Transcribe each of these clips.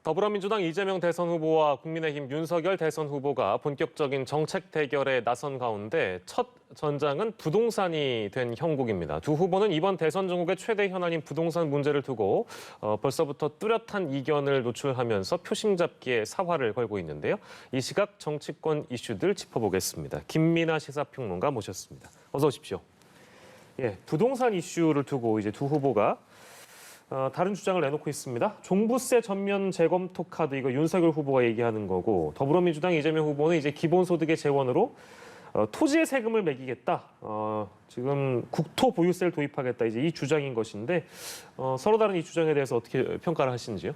더불어민주당 이재명 대선 후보와 국민의힘 윤석열 대선 후보가 본격적인 정책 대결에 나선 가운데 첫 전장은 부동산이 된 형국입니다. 두 후보는 이번 대선 전국의 최대 현안인 부동산 문제를 두고 벌써부터 뚜렷한 이견을 노출하면서 표심 잡기에 사활을 걸고 있는데요. 이 시각 정치권 이슈들 짚어보겠습니다. 김민아 시사평론가 모셨습니다. 어서 오십시오. 예, 부동산 이슈를 두고 이제 두 후보가 다른 주장을 내놓고 있습니다. 종부세 전면 재검토 카드, 이거 윤석열 후보가 얘기하는 거고, 더불어민주당 이재명 후보는 이제 기본소득의 재원으로 토지의 세금을 매기겠다. 지금 국토 보유세를 도입하겠다. 이제 이 주장인 것인데 서로 다른 이 주장에 대해서 어떻게 평가를 하시는지요?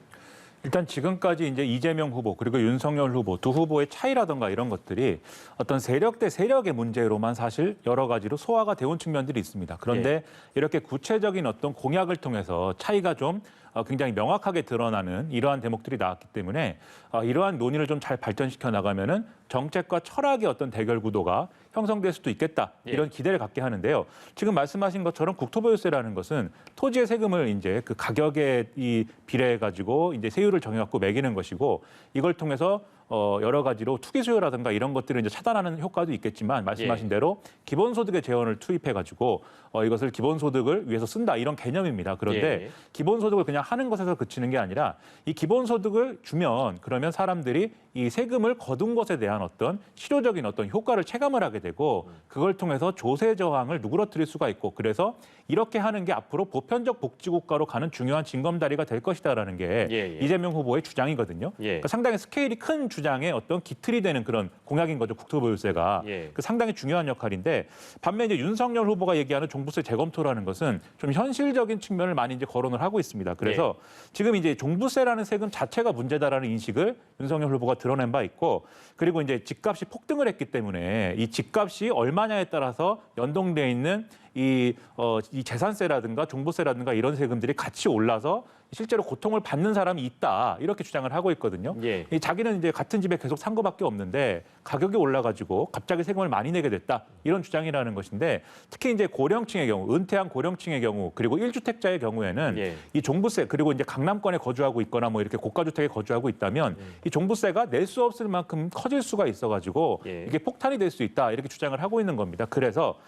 일단 지금까지 이제 이재명 후보 그리고 윤석열 후보 두 후보의 차이라든가 이런 것들이 어떤 세력 대 세력의 문제로만 사실 여러 가지로 소화가 되온 측면들이 있습니다. 그런데 이렇게 구체적인 어떤 공약을 통해서 차이가 좀 굉장히 명확하게 드러나는 이러한 대목들이 나왔기 때문에 이러한 논의를 좀 잘 발전시켜 나가면은 정책과 철학의 어떤 대결 구도가 형성될 수도 있겠다, 이런 기대를 갖게 하는데요. 지금 말씀하신 것처럼 국토보유세라는 것은 토지의 세금을 이제 그 가격에 비례해 가지고 이제 세율을 정해갖고 매기는 것이고, 이걸 통해서 여러 가지로 투기 수요라든가 이런 것들을 이제 차단하는 효과도 있겠지만, 말씀하신 대로 기본소득의 재원을 투입해가지고 이것을 기본소득을 위해서 쓴다, 이런 개념입니다. 그런데 기본소득을 그냥 하는 것에서 그치는 게 아니라 이 기본소득을 주면 그러면 사람들이 이 세금을 거둔 것에 대한 어떤 실효적인 어떤 효과를 체감을 하게 되고, 그걸 통해서 조세 저항을 누그러뜨릴 수가 있고, 그래서 이렇게 하는 게 앞으로 보편적 복지국가로 가는 중요한 징검다리가 될 것이다라는 게 이재명 후보의 주장이거든요. 그러니까 상당히 스케일이 큰 주장의 어떤 기틀이 되는 그런 공약인 거죠, 국토보유세가. 그 상당히 중요한 역할인데, 반면에 이제 윤석열 후보가 얘기하는 종부세 재검토라는 것은 좀 현실적인 측면을 많이 이제 거론을 하고 있습니다. 그래서 지금 이제 종부세라는 세금 자체가 문제다라는 인식을 윤석열 후보가 드러낸 바 있고, 그리고 이제 집값이 폭등을 했기 때문에 이 집값이 얼마냐에 따라서 연동돼 있는 이 재산세라든가 종부세라든가 이런 세금들이 같이 올라서 실제로 고통을 받는 사람이 있다, 이렇게 주장을 하고 있거든요. 자기는 이제 같은 집에 계속 산 거밖에 없는데 가격이 올라가지고 갑자기 세금을 많이 내게 됐다, 이런 주장이라는 것인데, 특히 이제 고령층의 경우, 은퇴한 고령층의 경우, 그리고 1주택자의 경우에는 이 종부세, 그리고 이제 강남권에 거주하고 있거나 뭐 이렇게 고가주택에 거주하고 있다면 이 종부세가 낼 수 없을 만큼 커질 수가 있어가지고 이게 폭탄이 될 수 있다, 이렇게 주장을 하고 있는 겁니다. 그래서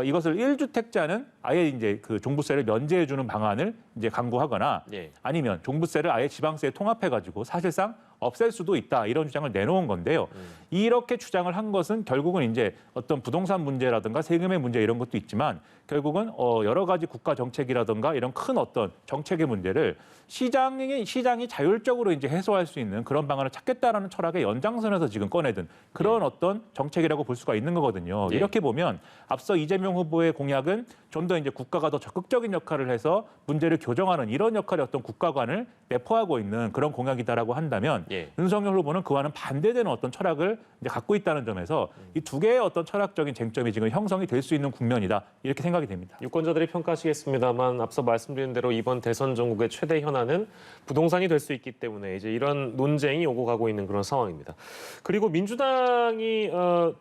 이것을 1주택자는 아예 이제 그 종부세를 면제해주는 방안을 이제 강구하거나, 아니면 종부세를 아예 지방세에 통합해가지고 사실상 없앨 수도 있다, 이런 주장을 내놓은 건데요. 이렇게 주장을 한 것은 결국은 이제 어떤 부동산 문제라든가 세금의 문제 이런 것도 있지만, 결국은 여러 가지 국가 정책이라든가 이런 큰 어떤 정책의 문제를 시장이 자율적으로 이제 해소할 수 있는 그런 방안을 찾겠다라는 철학의 연장선에서 지금 꺼내든 그런 어떤 정책이라고 볼 수가 있는 거거든요. 이렇게 보면 앞서 이재명 후보의 공약은 좀 더 이제 국가가 더 적극적인 역할을 해서 문제를 교정하는 이런 역할의 어떤 국가관을 내포하고 있는 그런 공약이다라고 한다면, 윤석열 후보는 그와는 반대되는 어떤 철학을 이제 갖고 있다는 점에서 이 두 개의 어떤 철학적인 쟁점이 지금 형성이 될 수 있는 국면이다, 이렇게 생각이 됩니다. 유권자들이 평가하시겠습니다만, 앞서 말씀드린 대로 이번 대선 전국의 최대 현안은 부동산이 될 수 있기 때문에 이제 이런 논쟁이 오고 가고 있는 그런 상황입니다. 그리고 민주당이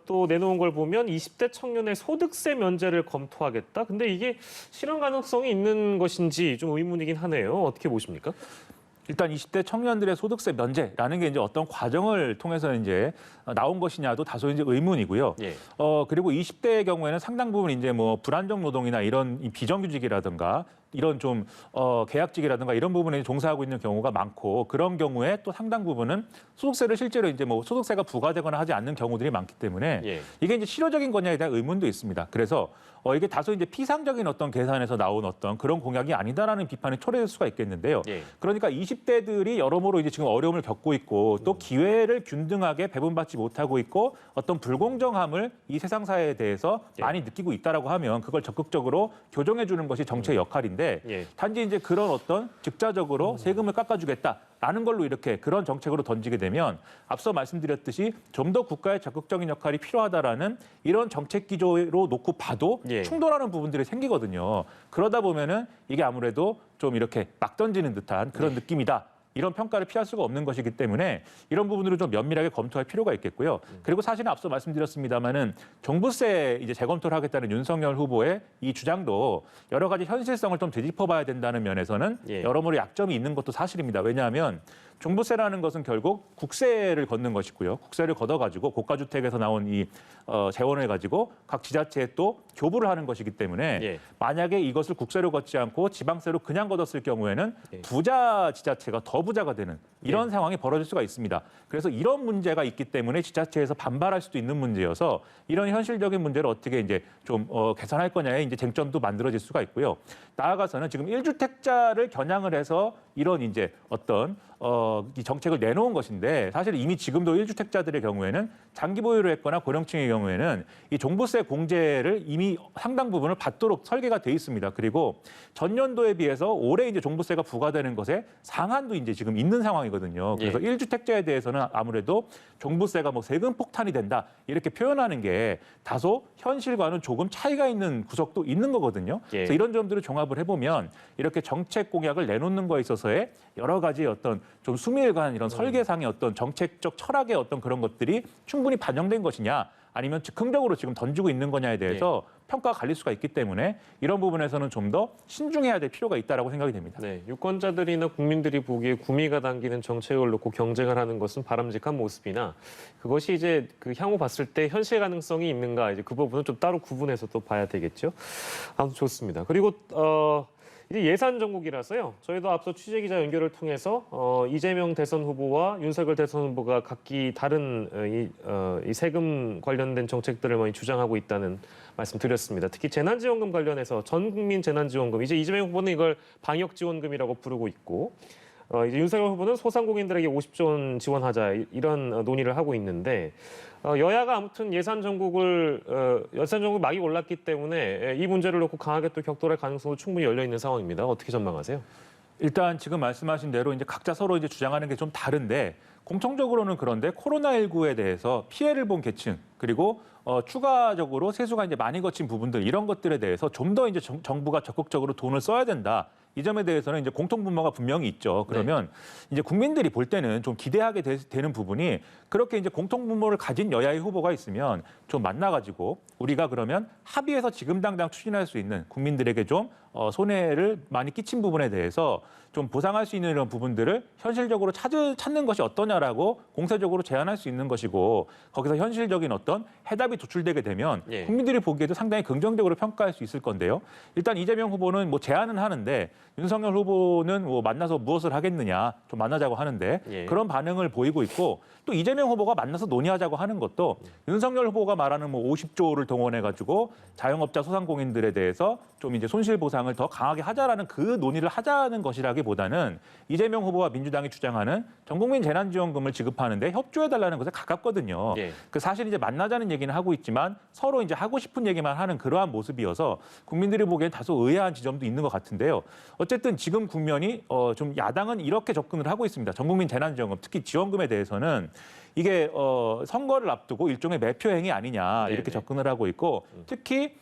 또 내놓은 걸 보면 20대 청년의 소득세 면제를 검토하겠다. 근데 이게 실현 가능성이 있는 것인지 좀 의문이긴 하네요. 어떻게 보십니까? 일단 20대 청년들의 소득세 면제라는 게 이제 어떤 과정을 통해서 이제 나온 것이냐도 다소 이제 의문이고요. 그리고 20대의 경우에는 상당 부분 이제 뭐 불안정 노동이나 이런 비정규직이라든가 이런 좀 계약직이라든가 이런 부분에 종사하고 있는 경우가 많고, 그런 경우에 또 상당 부분은 소득세를 실제로 이제 뭐 소득세가 부과되거나 하지 않는 경우들이 많기 때문에 이게 이제 실효적인 거냐에 대한 의문도 있습니다. 그래서 이게 다소 이제 피상적인 어떤 계산에서 나온 어떤 그런 공약이 아니다라는 비판이 초래될 수가 있겠는데요. 그러니까 20대들이 여러모로 이제 지금 어려움을 겪고 있고, 또 기회를 균등하게 배분받지 못하고 있고, 어떤 불공정함을 이 세상 사회에 대해서 많이 느끼고 있다라고 하면 그걸 적극적으로 교정해 주는 것이 정치의 역할인데, 단지 이제 그런 어떤 직자적으로 세금을 깎아주겠다라는 걸로 이렇게 그런 정책으로 던지게 되면, 앞서 말씀드렸듯이 좀 더 국가의 적극적인 역할이 필요하다라는 이런 정책 기조로 놓고 봐도 충돌하는 부분들이 생기거든요. 그러다 보면은 이게 아무래도 좀 이렇게 막 던지는 듯한 그런 느낌이다, 이런 평가를 피할 수가 없는 것이기 때문에 이런 부분들을 좀 면밀하게 검토할 필요가 있겠고요. 그리고 사실은 앞서 말씀드렸습니다마는 종부세 이제 재검토를 하겠다는 윤석열 후보의 이 주장도 여러 가지 현실성을 좀 되짚어봐야 된다는 면에서는 여러모로 약점이 있는 것도 사실입니다. 왜냐하면 종부세라는 것은 결국 국세를 걷는 것이고요. 국세를 걷어가지고 고가주택에서 나온 이 재원을 가지고 각 지자체에 또 교부를 하는 것이기 때문에 예. 만약에 이것을 국세로 걷지 않고 지방세로 그냥 걷었을 경우에는 예. 부자 지자체가 더 부자가 되는 이런 예. 상황이 벌어질 수가 있습니다. 그래서 이런 문제가 있기 때문에 지자체에서 반발할 수도 있는 문제여서 이런 현실적인 문제를 어떻게 이제 좀 개선할 거냐에 이제 쟁점도 만들어질 수가 있고요. 나아가서는 지금 1주택자를 겨냥을 해서 이런 이제 어떤 이 정책을 내놓은 것인데 사실 이미 지금도 1주택자들의 경우에는 장기 보유를 했거나 고령층의 경우에는 이 종부세 공제를 이미 상당 부분을 받도록 설계가 돼 있습니다. 그리고 전년도에 비해서 올해 이제 종부세가 부과되는 것에 상한도 이제 지금 있는 상황이거든요. 그래서 예. 1주택자에 대해서는 아무래도 종부세가 뭐 세금 폭탄이 된다 이렇게 표현하는 게 다소 현실과는 조금 차이가 있는 구석도 있는 거거든요. 예. 그래서 이런 점들을 종합을 해보면 이렇게 정책 공약을 내놓는 거에 있어서의 여러 가지 어떤 좀 수밀관 이런 설계상의 어떤 정책적 철학의 어떤 그런 것들이 충분히 반영된 것이냐 아니면 즉흥적으로 지금 던지고 있는 거냐에 대해서 평가가 갈릴 수가 있기 때문에 이런 부분에서는 좀 더 신중해야 될 필요가 있다라고 생각이 됩니다. 네, 유권자들이나 국민들이 보기에 구미가 당기는 정책을 놓고 경쟁을 하는 것은 바람직한 모습이나 그것이 이제 그 향후 봤을 때 현실 가능성이 있는가 이제 그 부분은 좀 따로 구분해서 또 봐야 되겠죠. 아무튼 좋습니다. 그리고 이제 예산 전국이라서요. 저희도 앞서 취재 기자 연결을 통해서 이재명 대선 후보와 윤석열 대선 후보가 각기 다른 이 세금 관련된 정책들을 많이 주장하고 있다는 말씀드렸습니다. 특히 재난지원금 관련해서 전 국민 재난지원금 이제 이재명 후보는 이걸 방역지원금이라고 부르고 있고 이제 윤석열 후보는 소상공인들에게 50조 원 지원하자 이런 논의를 하고 있는데 여야가 아무튼 예산 전국을 막이 올랐기 때문에 이 문제를 놓고 강하게 또 격돌할 가능성도 충분히 열려 있는 상황입니다. 어떻게 전망하세요? 일단 지금 말씀하신 대로 이제 각자 서로 이제 주장하는 게 좀 다른데 공통적으로는 그런데 코로나19에 대해서 피해를 본 계층 그리고 추가적으로 세수가 이제 많이 거친 부분들 이런 것들에 대해서 좀 더 이제 정부가 적극적으로 돈을 써야 된다. 이 점에 대해서는 이제 공통분모가 분명히 있죠. 그러면 이제 국민들이 볼 때는 좀 기대하게 되는 부분이 그렇게 이제 공통분모를 가진 여야의 후보가 있으면 좀 만나가지고 우리가 그러면 합의해서 지금 당장 추진할 수 있는 국민들에게 좀 손해를 많이 끼친 부분에 대해서 좀 보상할 수 있는 이런 부분들을 현실적으로 찾는 것이 어떠냐라고 공세적으로 제안할 수 있는 것이고 거기서 현실적인 어떤 해답이 도출되게 되면 예. 국민들이 보기에도 상당히 긍정적으로 평가할 수 있을 건데요. 일단 이재명 후보는 뭐 제안은 하는데 윤석열 후보는 뭐 만나서 무엇을 하겠느냐 좀 만나자고 하는데 예. 그런 반응을 보이고 있고 또 이재명 후보가 만나서 논의하자고 하는 것도 윤석열 후보가 말하는 뭐 50조를 동원해가지고 자영업자 소상공인들에 대해서 좀 이제 손실 보상을 더 강하게 하자라는 그 논의를 하자는 것이라기보다는 이재명 후보와 민주당이 주장하는 전국민 재난지원금을 지급하는데 협조해달라는 것에 가깝거든요. 예. 그 사실 이제 만나자는 얘기는 하고 있지만 서로 이제 하고 싶은 얘기만 하는 그러한 모습이어서 국민들이 보기엔 다소 의아한 지점도 있는 것 같은데요. 어쨌든 지금 국면이 좀 야당은 이렇게 접근을 하고 있습니다. 전국민 재난지원금 특히 지원금에 대해서는 이게 선거를 앞두고 일종의 매표 행위 아니냐 이렇게 네네. 접근을 하고 있고 특히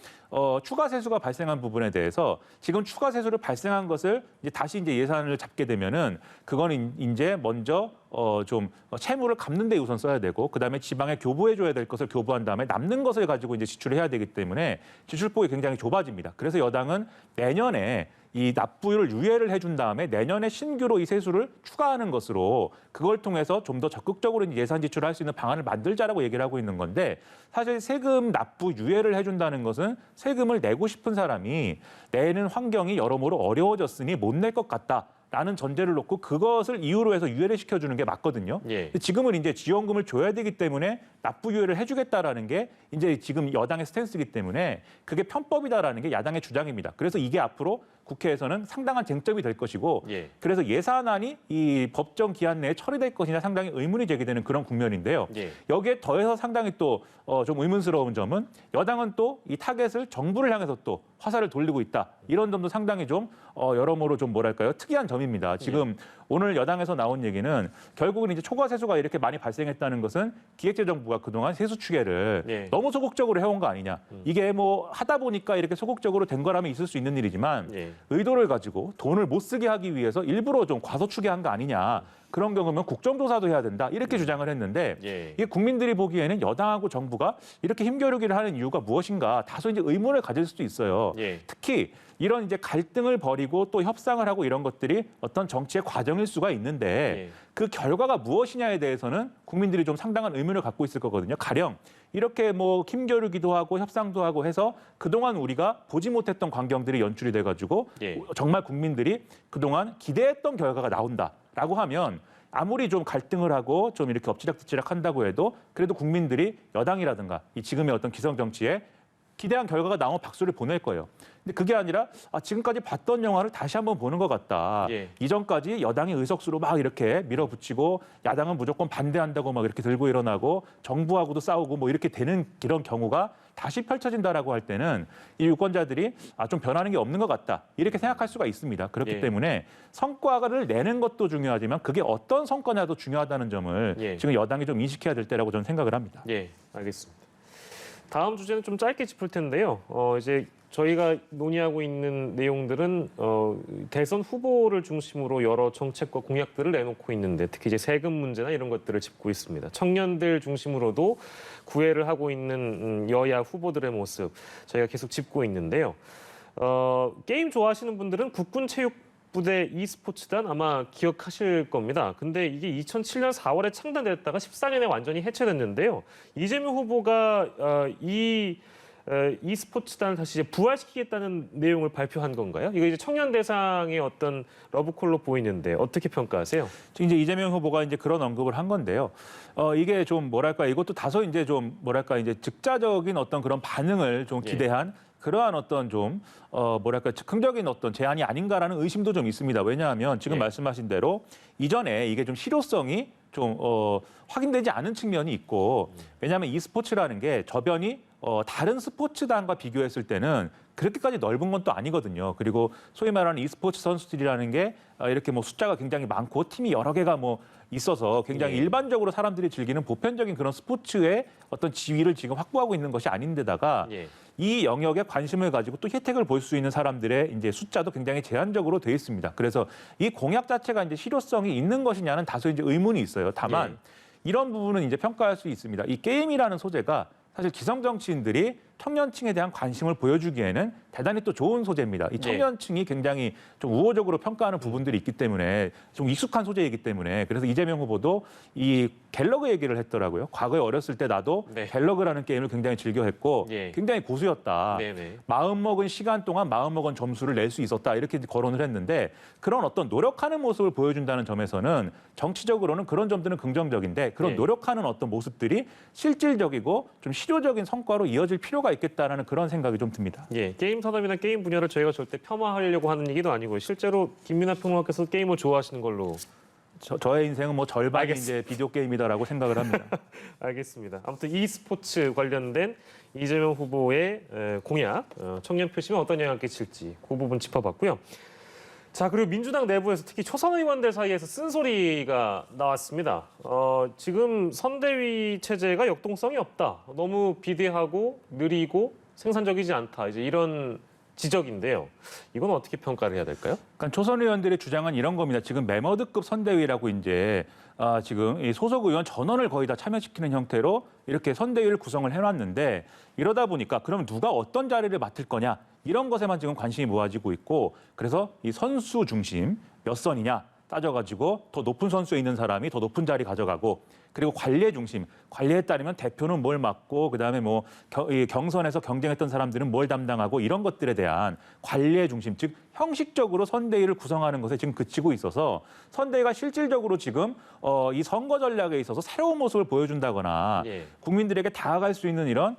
추가 세수가 발생한 부분에 대해서 지금 추가 세수를 발생한 것을 이제 다시 이제 예산을 잡게 되면은 그거는 이제 먼저 좀 채무를 갚는 데 우선 써야 되고 그다음에 지방에 교부해 줘야 될 것을 교부한 다음에 남는 것을 가지고 이제 지출을 해야 되기 때문에 지출폭이 굉장히 좁아집니다. 그래서 여당은 내년에 이 납부율을 유예를 해준 다음에 내년에 신규로 이 세수를 추가하는 것으로 그걸 통해서 좀 더 적극적으로 예산 지출을 할 수 있는 방안을 만들자라고 얘기를 하고 있는 건데 사실 세금 납부 유예를 해준다는 것은 세금을 내고 싶은 사람이 내는 환경이 여러모로 어려워졌으니 못 낼 것 같다. 라는 전제를 놓고 그것을 이유로 해서 유예를 시켜주는 게 맞거든요. 예. 지금은 이제 지원금을 줘야 되기 때문에 납부 유예를 해주겠다라는 게 이제 지금 여당의 스탠스이기 때문에 그게 편법이다라는 게 야당의 주장입니다. 그래서 이게 앞으로 국회에서는 상당한 쟁점이 될 것이고 예. 그래서 예산안이 이 법정 기한 내에 처리될 것이냐 상당히 의문이 제기되는 그런 국면인데요. 예. 여기에 더해서 상당히 또 좀 의문스러운 점은 여당은 또 이 타겟을 정부를 향해서 또 화살을 돌리고 있다. 이런 점도 상당히 좀 여러모로 좀 뭐랄까요? 특이한 점입니다. 지금 오늘 여당에서 나온 얘기는 결국은 이제 초과 세수가 이렇게 많이 발생했다는 것은 기획재정부가 그동안 세수 추계를 예. 너무 소극적으로 해온 거 아니냐. 이게 뭐 하다 보니까 이렇게 소극적으로 된 거라면 있을 수 있는 일이지만 예. 의도를 가지고 돈을 못 쓰게 하기 위해서 일부러 좀 과소 추계한 거 아니냐. 그런 경우면 국정조사도 해야 된다 이렇게 주장을 했는데 예. 이게 국민들이 보기에는 여당하고 정부가 이렇게 힘겨루기를 하는 이유가 무엇인가 다소 이제 의문을 가질 수도 있어요. 예. 특히 이런 이제 갈등을 벌이고 또 협상을 하고 이런 것들이 어떤 정치의 과정일 수가 있는데 예. 그 결과가 무엇이냐에 대해서는 국민들이 좀 상당한 의문을 갖고 있을 거거든요. 가령 이렇게 뭐 힘겨루기도 하고 협상도 하고 해서 그동안 우리가 보지 못했던 광경들이 연출이 돼가지고 예. 정말 국민들이 그동안 기대했던 결과가 나온다라고 하면 아무리 좀 갈등을 하고 좀 이렇게 엎치락뒤치락 한다고 해도 그래도 국민들이 여당이라든가 이 지금의 어떤 기성 정치에 기대한 결과가 나오면 박수를 보낼 거예요. 근데 그게 아니라 지금까지 봤던 영화를 다시 한번 보는 것 같다. 예. 이전까지 여당이 의석수로 막 이렇게 밀어붙이고 야당은 무조건 반대한다고 막 이렇게 들고 일어나고 정부하고도 싸우고 뭐 이렇게 되는 이런 경우가 다시 펼쳐진다라고 할 때는 이 유권자들이 좀 변하는 게 없는 것 같다. 이렇게 생각할 수가 있습니다. 그렇기 예. 때문에 성과를 내는 것도 중요하지만 그게 어떤 성과냐도 중요하다는 점을 예. 지금 여당이 좀 인식해야 될 때라고 저는 생각을 합니다. 예, 알겠습니다. 다음 주제는 좀 짧게 짚을 텐데요. 이제 저희가 논의하고 있는 내용들은 대선 후보를 중심으로 여러 정책과 공약들을 내놓고 있는데 특히 이제 세금 문제나 이런 것들을 짚고 있습니다. 청년들 중심으로도 구애를 하고 있는 여야 후보들의 모습 저희가 계속 짚고 있는데요. 게임 좋아하시는 분들은 국군체육부대 e스포츠단 아마 기억하실 겁니다. 근데 이게 2007년 4월에 창단됐다가 14년에 완전히 해체됐는데요. 이재명 후보가 이 e스포츠단을 다시 이제 부활시키겠다는 내용을 발표한 건가요? 이거 이제 청년 대상의 어떤 러브콜로 보이는데 어떻게 평가하세요? 지금 이제 이재명 후보가 이제 그런 언급을 한 건데요. 이게 좀 뭐랄까 이것도 다소 이제 좀 뭐랄까 이제 즉자적인 어떤 그런 반응을 좀 예. 기대한 그러한 어떤 좀 뭐랄까 즉흥적인 어떤 제안이 아닌가라는 의심도 좀 있습니다. 왜냐하면 지금 예. 말씀하신 대로 이전에 이게 좀 실효성이 좀 확인되지 않은 측면이 있고 왜냐하면 e스포츠라는 게 저변이 다른 스포츠단과 비교했을 때는 그렇게까지 넓은 건 또 아니거든요. 그리고 소위 말하는 e스포츠 선수들이라는 게 이렇게 뭐 숫자가 굉장히 많고 팀이 여러 개가 뭐 있어서 굉장히 예. 일반적으로 사람들이 즐기는 보편적인 그런 스포츠의 어떤 지위를 지금 확보하고 있는 것이 아닌데다가 예. 이 영역에 관심을 가지고 또 혜택을 볼 수 있는 사람들의 이제 숫자도 굉장히 제한적으로 돼 있습니다. 그래서 이 공약 자체가 이제 실효성이 있는 것이냐는 다소 이제 의문이 있어요. 다만 예. 이런 부분은 이제 평가할 수 있습니다. 이 게임이라는 소재가 사실 기성 정치인들이 청년층에 대한 관심을 보여주기에는 대단히 또 좋은 소재입니다. 이 청년층이 굉장히 좀 우호적으로 평가하는 부분들이 있기 때문에 좀 익숙한 소재이기 때문에 그래서 이재명 후보도 이 갤러그 얘기를 했더라고요. 과거에 어렸을 때 나도 네. 갤러그라는 게임을 굉장히 즐겨했고 예. 굉장히 고수였다. 네네. 마음먹은 시간 동안 마음먹은 점수를 낼 수 있었다. 이렇게 거론을 했는데 그런 어떤 노력하는 모습을 보여준다는 점에서는 정치적으로는 그런 점들은 긍정적인데 그런 네. 노력하는 어떤 모습들이 실질적이고 좀 실효적인 성과로 이어질 필요가 있겠다라는 그런 생각이 좀 듭니다. 예, 게임 산업이나 게임 분야를 저희가 절대 폄하하려고 하는 얘기도 아니고 실제로 김민하 평론가께서 게임을 좋아하시는 걸로 저의 인생은 뭐 절반이 알겠습니다. 이제 비디오 게임이다라고 생각을 합니다. 알겠습니다. 아무튼 e스포츠 관련된 이재명 후보의 공약, 청년 표심에 어떤 영향을 끼칠지 그 부분 짚어봤고요. 자, 그리고 민주당 내부에서 특히 초선 의원들 사이에서 쓴소리가 나왔습니다. 지금 선대위 체제가 역동성이 없다. 너무 비대하고 느리고 생산적이지 않다. 이제 이런 지적인데요. 이건 어떻게 평가를 해야 될까요? 그러니까 초선 의원들의 주장은 이런 겁니다. 지금 메머드급 선대위라고 이제 지금 이 소속 의원 전원을 거의 다 참여시키는 형태로 이렇게 선대위를 구성을 해놨는데 이러다 보니까 그럼 누가 어떤 자리를 맡을 거냐 이런 것에만 지금 관심이 모아지고 있고 그래서 이 선수 중심 몇 선이냐 따져가지고 더 높은 선수에 있는 사람이 더 높은 자리 가져가고 그리고 관리의 중심, 관리에 따르면 대표는 뭘 맡고 그다음에 뭐 경선에서 경쟁했던 사람들은 뭘 담당하고 이런 것들에 대한 관리의 중심, 즉 형식적으로 선대위를 구성하는 것에 지금 그치고 있어서 선대위가 실질적으로 지금 이 선거 전략에 있어서 새로운 모습을 보여준다거나 예. 국민들에게 다가갈 수 있는 이런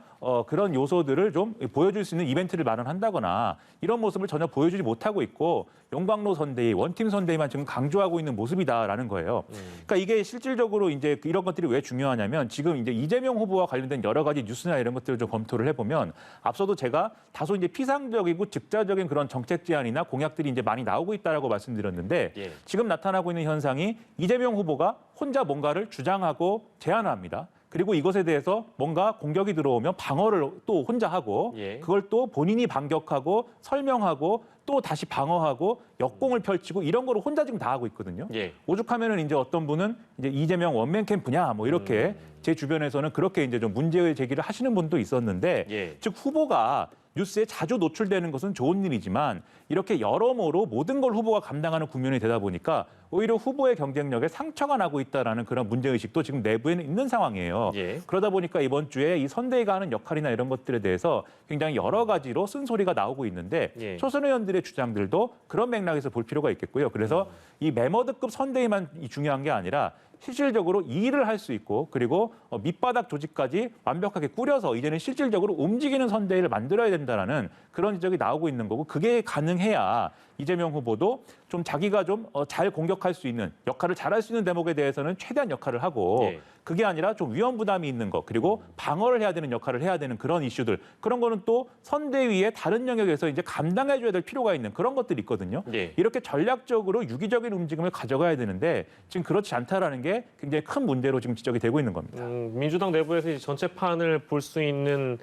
그런 요소들을 좀 보여줄 수 있는 이벤트를 마련한다거나 이런 모습을 전혀 보여주지 못하고 있고 용광로 선대위, 원팀 선대위만 지금 강조하고 있는 모습이다라는 거예요. 그러니까 이게 실질적으로 이제 이런 것들이 왜 중요하냐면 지금 이제 이재명 후보와 관련된 여러 가지 뉴스나 이런 것들을 좀 검토를 해보면 앞서도 제가 다소 이제 피상적이고 즉자적인 그런 정책 제안이나 공약들이 이제 많이 나오고 있다라고 말씀드렸는데 예. 지금 나타나고 있는 현상이 이재명 후보가 혼자 뭔가를 주장하고 제안합니다. 그리고 이것에 대해서 뭔가 공격이 들어오면 방어를 또 혼자 하고 예. 그걸 또 본인이 반격하고 설명하고 또 다시 방어하고 역공을 펼치고 이런 거를 혼자 지금 다 하고 있거든요. 예. 오죽하면은 이제 어떤 분은 이제 이재명 원맨 캠프냐 뭐 이렇게 제 주변에서는 그렇게 이제 좀 문제 제기를 하시는 분도 있었는데 예. 즉 후보가 뉴스에 자주 노출되는 것은 좋은 일이지만 이렇게 여러모로 모든 걸 후보가 감당하는 국면이 되다 보니까 오히려 후보의 경쟁력에 상처가 나고 있다라는 그런 문제의식도 지금 내부에는 있는 상황이에요. 예. 그러다 보니까 이번 주에 이 선대위가 하는 역할이나 이런 것들에 대해서 굉장히 여러 가지로 쓴소리가 나오고 있는데 예. 초선 의원들의 주장들도 그런 맥락에서 볼 필요가 있겠고요. 그래서 이 메머드급 선대위만 중요한 게 아니라 실질적으로 이 일을 할 수 있고 그리고 밑바닥 조직까지 완벽하게 꾸려서 이제는 실질적으로 움직이는 선대위를 만들어야 된다라는 그런 지적이 나오고 있는 거고 그게 가능해야 이재명 후보도 좀 자기가 좀 잘 공격할 수 있는 역할을 잘할 수 있는 대목에 대해서는 최대한 역할을 하고 예. 그게 아니라 좀 위험 부담이 있는 거 그리고 방어를 해야 되는 역할을 해야 되는 그런 이슈들 그런 거는 또 선대위의 다른 영역에서 이제 감당해줘야 될 필요가 있는 그런 것들이 있거든요. 예. 이렇게 전략적으로 유기적인 움직임을 가져가야 되는데 지금 그렇지 않다라는 게 굉장히 큰 문제로 지금 지적이 되고 있는 겁니다. 민주당 내부에서 이제 전체판을 볼 수 있는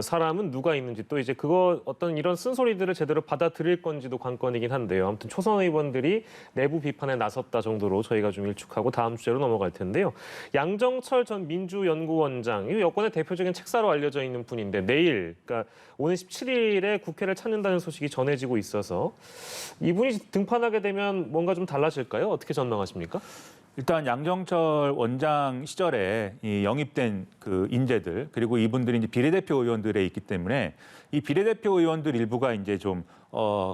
사람은 누가 있는지 또 이제 그거 어떤 이런 쓴소리들을 제대로 받아들일 건지도 관건이긴 한데요. 아무튼 초선 의원들이 내부 비판에 나섰다 정도로 저희가 좀 일축하고 다음 주제로 넘어갈 텐데요. 양정철 전 민주연구원장, 이 여권의 대표적인 책사로 알려져 있는 분인데 내일, 그러니까 오늘 17일에 국회를 찾는다는 소식이 전해지고 있어서 이분이 등판하게 되면 뭔가 좀 달라질까요? 어떻게 전망하십니까? 일단 양정철 원장 시절에 이 영입된 그 인재들 그리고 이분들이 이제 비례대표 의원들에 있기 때문에 이 비례대표 의원들 일부가 이제 좀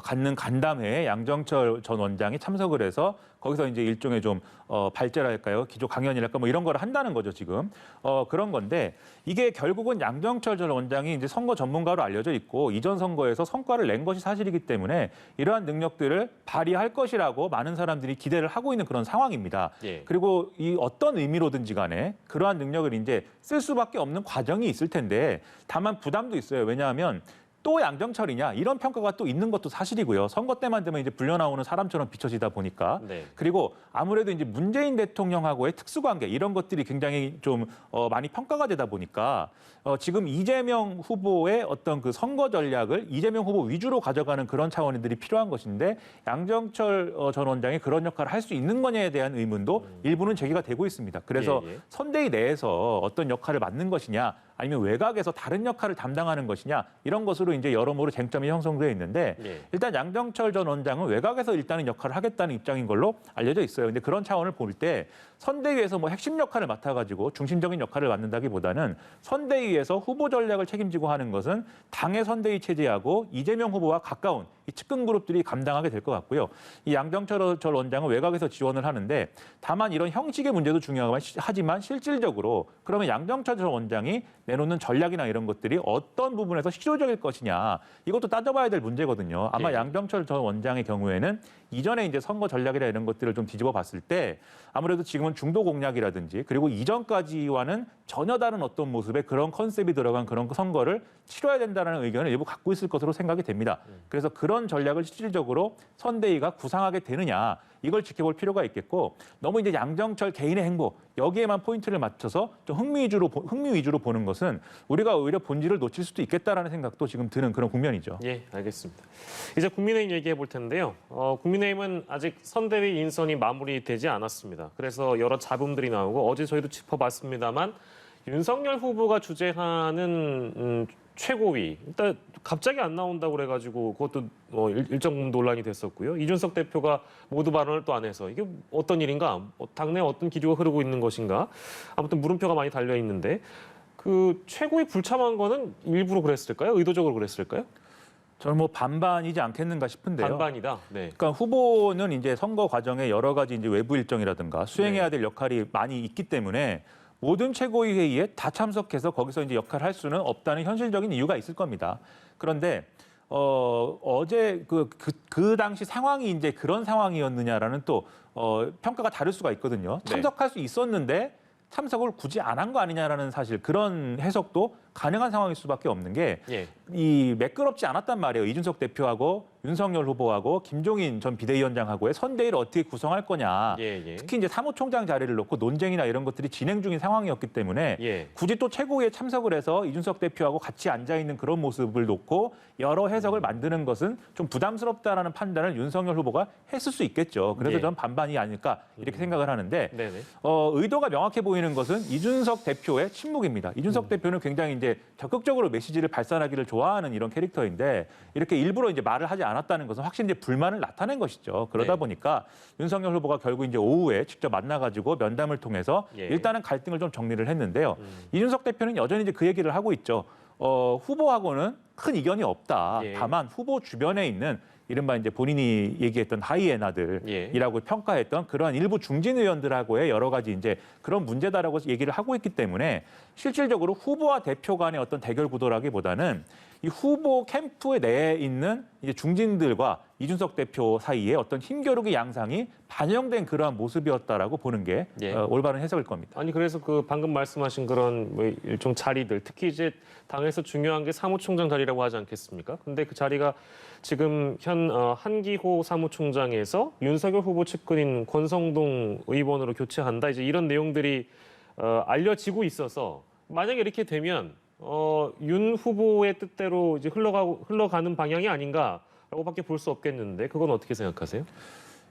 갖는 간담회에 양정철 전 원장이 참석을 해서 거기서 이제 일종의 좀 발제랄까요, 기조 강연이랄까 뭐 이런 걸 한다는 거죠 지금 그런 건데 이게 결국은 양정철 전 원장이 이제 선거 전문가로 알려져 있고 이전 선거에서 성과를 낸 것이 사실이기 때문에 이러한 능력들을 발휘할 것이라고 많은 사람들이 기대를 하고 있는 그런 상황입니다. 예. 그리고 이 어떤 의미로든지 간에 그러한 능력을 이제 쓸 수밖에 없는 과정이 있을 텐데 다만 부담도 있어요. 왜냐하면 또 양정철이냐 이런 평가가 또 있는 것도 사실이고요. 선거 때만 되면 이제 불려 나오는 사람처럼 비춰지다 보니까 네. 그리고 아무래도 이제 문재인 대통령하고의 특수관계 이런 것들이 굉장히 좀 많이 평가가 되다 보니까 지금 이재명 후보의 어떤 그 선거 전략을 이재명 후보 위주로 가져가는 그런 차원들이 필요한 것인데 양정철 전 원장이 그런 역할을 할 수 있는 거냐에 대한 의문도 일부는 제기가 되고 있습니다. 그래서 예, 예. 선대위 내에서 어떤 역할을 맡는 것이냐 아니면 외곽에서 다른 역할을 담당하는 것이냐 이런 것으로 이제 여러모로 쟁점이 형성되어 있는데 예. 일단 양정철 전 원장은 외곽에서 일단은 역할을 하겠다는 입장인 걸로 알려져 있어요. 근데 그런 차원을 볼 때 선대위에서 뭐 핵심 역할을 맡아가지고 중심적인 역할을 맡는다기보다는 선대위에서 후보 전략을 책임지고 하는 것은 당의 선대위 체제하고 이재명 후보와 가까운 이 측근 그룹들이 감당하게 될 것 같고요. 이 양정철 전 원장은 외곽에서 지원을 하는데 다만 이런 형식의 문제도 중요하지만 실질적으로 그러면 양정철 전 원장이 내놓는 전략이나 이런 것들이 어떤 부분에서 실효적일 것이냐 이것도 따져봐야 될 문제거든요. 아마 예. 양정철 전 원장의 경우에는 이전에 이제 선거 전략이나 이런 것들을 좀 뒤집어 봤을 때 아무래도 지금은 중도 공략이라든지 그리고 이전까지와는 전혀 다른 어떤 모습의 그런 컨셉이 들어간 그런 선거를 치러야 된다는 의견을 일부 갖고 있을 것으로 생각이 됩니다. 그래서 그런 전략을 실질적으로 선대위가 구상하게 되느냐 이걸 지켜볼 필요가 있겠고 너무 이제 양정철 개인의 행보 여기에만 포인트를 맞춰서 좀 흥미 위주로 보는 것은 우리가 오히려 본질을 놓칠 수도 있겠다라는 생각도 지금 드는 그런 국면이죠. 예, 알겠습니다. 이제 국민의힘 얘기해 볼 텐데요. 국민의힘은 아직 선대위 인선이 마무리되지 않았습니다. 그래서 여러 잡음들이 나오고 어제 저희도 짚어봤습니다만 윤석열 후보가 주재하는 최고위 일단 갑자기 안 나온다고 그래가지고 그것도 일정 부분 논란이 됐었고요. 이준석 대표가 모두 발언을 또 안 해서 이게 어떤 일인가? 당내 어떤 기류가 흐르고 있는 것인가? 아무튼 물음표가 많이 달려 있는데 그 최고위 불참한 거는 일부러 그랬을까요? 의도적으로 그랬을까요? 저는 뭐 반반이지 않겠는가 싶은데요. 반반이다. 네. 그러니까 후보는 이제 선거 과정에 여러 가지 이제 외부 일정이라든가 수행해야 될 역할이 많이 있기 때문에 모든 최고위 회의에 다 참석해서 거기서 이제 역할을 할 수는 없다는 현실적인 이유가 있을 겁니다. 그런데 어제 그 당시 상황이 이제 그런 상황이었느냐라는 또 평가가 다를 수가 있거든요. 참석할 수 있었는데 참석을 굳이 안 한 거 아니냐라는 사실 그런 해석도 가능한 상황일 수밖에 없는 게 이 예. 매끄럽지 않았단 말이에요. 이준석 대표하고 윤석열 후보하고 김종인 전 비대위원장하고의 선대위를 어떻게 구성할 거냐. 특히 이제 사무총장 자리를 놓고 논쟁이나 이런 것들이 진행 중인 상황이었기 때문에 굳이 또 최고위에 참석을 해서 이준석 대표하고 같이 앉아 있는 그런 모습을 놓고 여러 해석을 만드는 것은 좀 부담스럽다라는 판단을 윤석열 후보가 했을 수 있겠죠. 그래서 전 반반이 아닐까 이렇게 생각을 하는데 의도가 명확해 보이는 것은 이준석 대표의 침묵입니다. 이준석 대표는 굉장히 이제 적극적으로 메시지를 발산하기를 좋아하는 이런 캐릭터인데 이렇게 일부러 이제 말을 하지 않았다는 것은 확실히 이제 불만을 나타낸 것이죠. 그러다 보니까 윤석열 후보가 결국 이제 오후에 직접 만나가지고 면담을 통해서 일단은 갈등을 좀 정리를 했는데요. 이준석 대표는 여전히 이제 그 얘기를 하고 있죠. 후보하고는 큰 이견이 없다. 다만 후보 주변에 있는 이른바 이제 본인이 얘기했던 하이에나들이라고 평가했던 그러한 일부 중진 의원들하고의 여러 가지 이제 그런 문제다라고 얘기를 하고 있기 때문에 실질적으로 후보와 대표 간의 어떤 대결 구도라기보다는 이 후보 캠프 내에 있는 이제 중진들과 이준석 대표 사이에 어떤 힘겨루기 양상이 반영된 그러한 모습이었다라고 보는 게 올바른 해석일 겁니다. 아니 그래서 그 방금 말씀하신 그런 뭐 일종 자리들 특히 이제 당에서 중요한 게 사무총장 자리라고 하지 않겠습니까? 근데 그 자리가 지금 현 한기호 사무총장에서 윤석열 후보 측근인 권성동 의원으로 교체한다. 이제 이런 내용들이 알려지고 있어서 만약에 이렇게 되면 윤 후보의 뜻대로 이제 흘러가는 방향이 아닌가라고밖에 볼 수 없겠는데 그건 어떻게 생각하세요?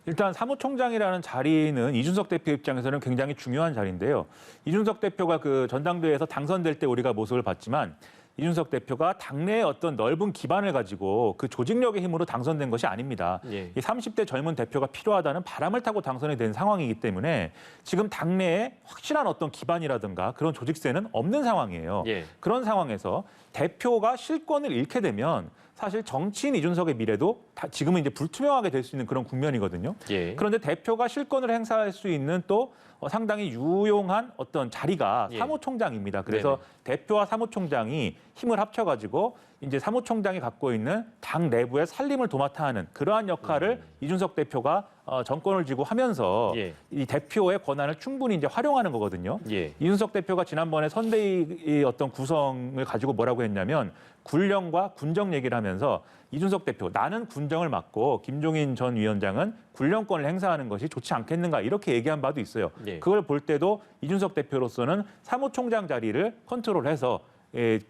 일단 사무총장이라는 자리는 이준석 대표 입장에서는 굉장히 중요한 자리인데요. 이준석 대표가 그 전당대회에서 당선될 때 우리가 모습을 봤지만 이준석 대표가 당내의 어떤 넓은 기반을 가지고 그 조직력의 힘으로 당선된 것이 아닙니다. 이 30대 젊은 대표가 필요하다는 바람을 타고 당선이 된 상황이기 때문에 지금 당내에 확실한 어떤 기반이라든가 그런 조직세는 없는 상황이에요. 그런 상황에서 대표가 실권을 잃게 되면 사실 정치인 이준석의 미래도 지금은 이제 불투명하게 될 수 있는 그런 국면이거든요. 그런데 대표가 실권을 행사할 수 있는 또 상당히 유용한 어떤 자리가 사무총장입니다. 그래서 대표와 사무총장이 힘을 합쳐가지고 이제 사무총장이 갖고 있는 당 내부의 살림을 도맡아 하는 그러한 역할을 이준석 대표가 정권을 쥐고 하면서 이 대표의 권한을 충분히 이제 활용하는 거거든요. 이준석 대표가 지난번에 선대위 어떤 구성을 가지고 뭐라고 했냐면 군령과 군정 얘기를 하면서 이준석 대표 나는 군정을 맡고 김종인 전 위원장은 군령권을 행사하는 것이 좋지 않겠는가 이렇게 얘기한 바도 있어요. 그걸 볼 때도 이준석 대표로서는 사무총장 자리를 컨트롤해서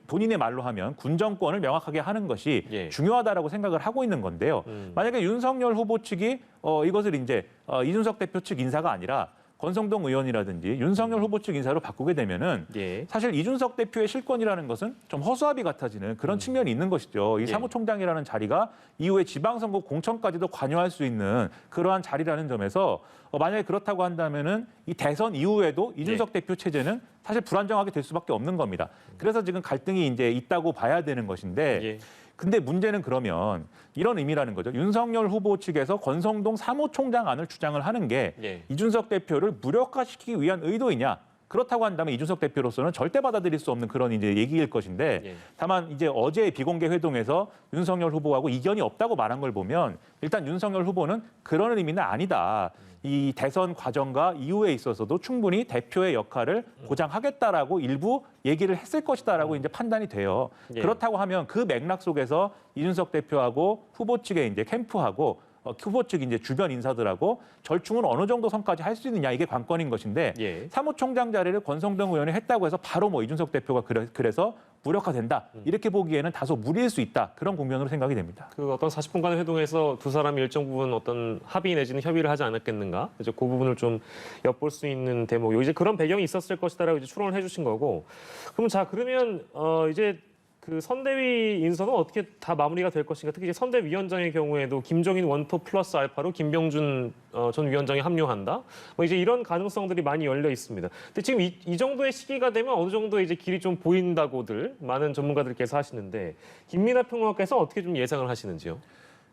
본인의 말로 하면 군정권을 명확하게 하는 것이 중요하다라고 생각을 하고 있는 건데요. 만약에 윤석열 후보 측이 이것을 이제 이준석 대표 측 인사가 아니라 권성동 의원이라든지 윤석열 후보 측 인사로 바꾸게 되면은 사실 이준석 대표의 실권이라는 것은 좀 허수아비 같아지는 그런 측면이 있는 것이죠. 이 사무총장이라는 자리가 이후에 지방선거 공천까지도 관여할 수 있는 그러한 자리라는 점에서 만약에 그렇다고 한다면은 이 대선 이후에도 이준석 대표 체제는 사실 불안정하게 될 수밖에 없는 겁니다. 그래서 지금 갈등이 이제 있다고 봐야 되는 것인데 근데 문제는 그러면 이런 의미라는 거죠. 윤석열 후보 측에서 권성동 사무총장안을 주장을 하는 게 이준석 대표를 무력화시키기 위한 의도이냐? 그렇다고 한다면 이준석 대표로서는 절대 받아들일 수 없는 그런 이제 얘기일 것인데 다만 이제 어제 비공개 회동에서 윤석열 후보하고 이견이 없다고 말한 걸 보면 일단 윤석열 후보는 그런 의미는 아니다. 이 대선 과정과 이후에 있어서도 충분히 대표의 역할을 보장하겠다라고 일부 얘기를 했을 것이다라고 이제 판단이 돼요. 그렇다고 하면 그 맥락 속에서 이준석 대표하고 후보 측의 이제 캠프하고 후보 측 이제 주변 인사들하고 절충은 어느 정도 선까지 할 수 있느냐 이게 관건인 것인데 사무총장 자리를 권성동 의원이 했다고 해서 바로 뭐 이준석 대표가 그래서 무력화된다 이렇게 보기에는 다소 무리일 수 있다 그런 국면으로 생각이 됩니다. 그 어떤 40분간의 회동에서 두 사람이 일정 부분 어떤 합의 내지는 협의를 하지 않았겠는가? 이제 그 부분을 좀 엿볼 수 있는 대목. 이제 그런 배경이 있었을 것이다라고 이제 추론을 해주신 거고. 그럼 자 그러면 이제 그 선대위 인선은 어떻게 다 마무리가 될 것인가? 특히 이제 선대위원장의 경우에도 김종인 원톱 플러스 알파로 김병준 전 위원장이 합류한다. 뭐 이제 이런 가능성들이 많이 열려 있습니다. 근데 지금 이 정도의 시기가 되면 어느 정도 이제 길이 좀 보인다고들 많은 전문가들께서 하시는데 김민하 평론가께서 어떻게 좀 예상을 하시는지요?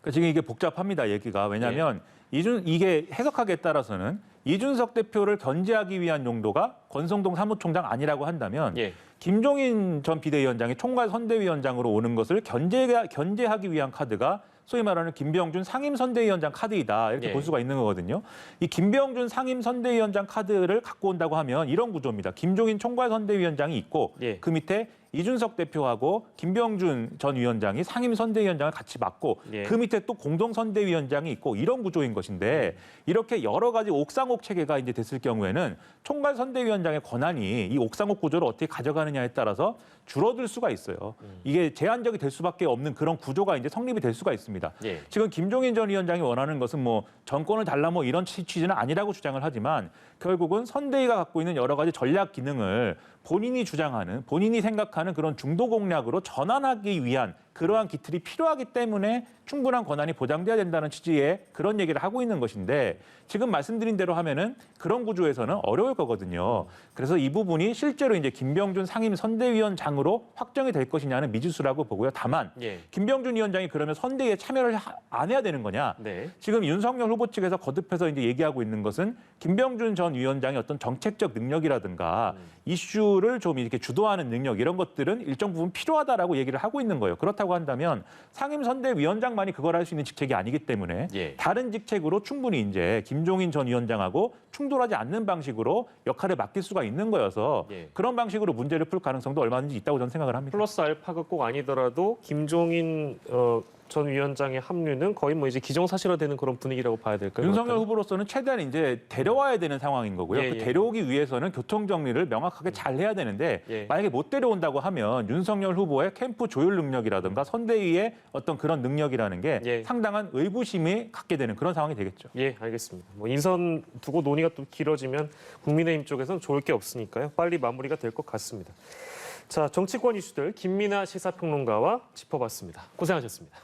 그러니까 지금 이게 복잡합니다. 얘기가 왜냐하면 이게 해석하기에 따라서는 이준석 대표를 견제하기 위한 용도가 권성동 사무총장 아니라고 한다면 김종인 전 비대위원장이 총괄 선대위원장으로 오는 것을 견제하기 위한 카드가 소위 말하는 김병준 상임선대위원장 카드이다 이렇게 볼 수가 있는 거거든요. 이 김병준 상임선대위원장 카드를 갖고 온다고 하면 이런 구조입니다. 김종인 총괄선대위원장이 있고 그 밑에 이준석 대표하고 김병준 전 위원장이 상임 선대위원장을 같이 맡고 예. 그 밑에 또 공동 선대위원장이 있고 이런 구조인 것인데 이렇게 여러 가지 옥상옥 체계가 이제 됐을 경우에는 총괄 선대위원장의 권한이 이 옥상옥 구조를 어떻게 가져가느냐에 따라서 줄어들 수가 있어요. 이게 제한적이 될 수밖에 없는 그런 구조가 이제 성립이 될 수가 있습니다. 예. 지금 김종인 전 위원장이 원하는 것은 뭐 정권을 달라 뭐 이런 취지는 아니라고 주장을 하지만 결국은 선대위가 갖고 있는 여러 가지 전략 기능을 본인이 주장하는, 본인이 생각하는 그런 중도 공략으로 전환하기 위한 그러한 기틀이 필요하기 때문에 충분한 권한이 보장돼야 된다는 취지의 그런 얘기를 하고 있는 것인데 지금 말씀드린 대로 하면은 그런 구조에서는 어려울 거거든요. 그래서 이 부분이 실제로 이제 김병준 상임 선대위원장으로 확정이 될 것이냐는 미지수라고 보고요. 다만 예. 김병준 위원장이 그러면 선대위에 참여를 안 해야 되는 거냐? 네. 지금 윤석열 후보 측에서 거듭해서 이제 얘기하고 있는 것은 김병준 전 위원장의 어떤 정책적 능력이라든가 이슈를 좀 이렇게 주도하는 능력 이런 것들은 일정 부분 필요하다라고 얘기를 하고 있는 거예요. 그렇다고 한다면 상임 선대위원장만이 그걸 할 수 있는 직책이 아니기 때문에 예. 다른 직책으로 충분히 이제 김종인 전 위원장하고 충돌하지 않는 방식으로 역할을 맡길 수가 있는 거여서 예. 그런 방식으로 문제를 풀 가능성도 얼마든지 있다고 저는 생각을 합니다. 플러스 알파가 꼭 아니더라도 김종인 전 위원장의 합류는 거의 뭐 이제 기정사실화되는 그런 분위기라고 봐야 될까요? 윤석열 그렇다면? 후보로서는 최대한 이제 데려와야 되는 상황인 거고요. 예, 그 예. 데려오기 위해서는 교통 정리를 명확하게 잘 해야 되는데 예. 만약에 못 데려온다고 하면 윤석열 후보의 캠프 조율 능력이라든가 선대위의 어떤 그런 능력이라는 게 예. 상당한 의구심이 갖게 되는 그런 상황이 되겠죠. 예, 알겠습니다. 뭐 인선 두고 논의가 또 길어지면 국민의힘 쪽에서는 좋을 게 없으니까요. 빨리 마무리가 될 것 같습니다. 자, 정치권 이슈들 김민아 시사평론가와 짚어봤습니다. 고생하셨습니다.